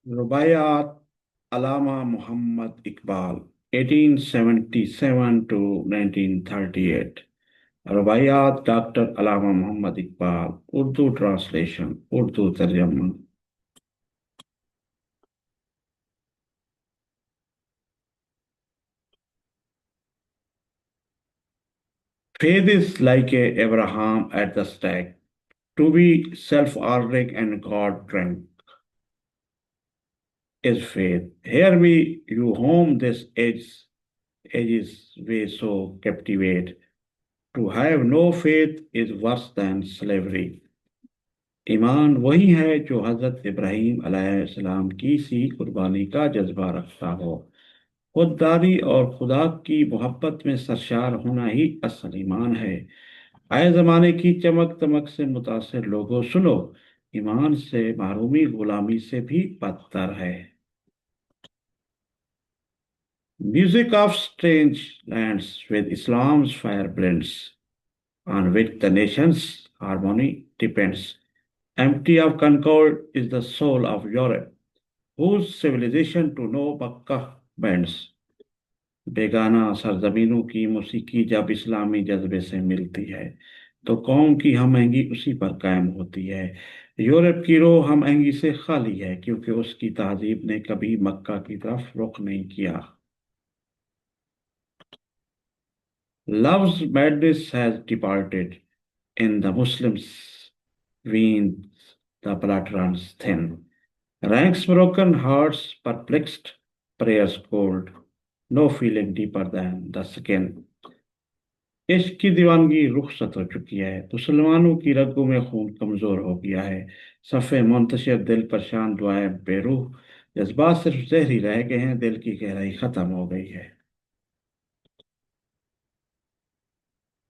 रुबायात Allama Mohammad Iqbal 1877 to 1938। रुबायात doctor Allama Mohammad Iqbal. Urdu translation, Urdu तर्जमा। Faith is like a Abraham at the stake, to be self-ordering and God-drunk is faith. Here we you whom this ages way so captivate. To have no faith is worse than slavery. ईमान वही है जो हजरत इब्राहीम अलैहिस्सलाम की सी कुर्बानी का जज्बा रखता हो। खुददारी और खुदा की मोहब्बत में सरशार होना ही असल ईमान है। आए जमाने की चमक दमक से मुतासिर लोगों सुनो, ईमान से महरूमी गुलामी से भी बदतर है। Music of strange lands with Islam's fire blends, on which the nation's harmony depends. Empty of concord is the soul of Europe, whose civilization to no Makkah bends. बेगाना सरजमीनों की मौसीकी जब इस्लामी जज्बे से मिलती है तो कौम की हम आहंगी उसी पर कायम होती है। यूरोप की रोह हम आहंगी से खाली है क्योंकि उसकी तहजीब ने कभी मक्का की तरफ रुख नहीं किया। Love's madness has departed. In the Muslims' veins, the blood runs thin. Ranks broken, hearts perplexed, prayers cold. No feeling deeper than the skin. इश्क की दीवानगी रुखसत हो चुकी है, मुसलमानों की रगों में खून कमजोर हो गया है। सफ़े मुंतशिर दिल परेशान दुआएं बेरूह, जज्बात सिर्फ जहर ही रह गए हैं, दिल की गहराई खत्म हो गई है।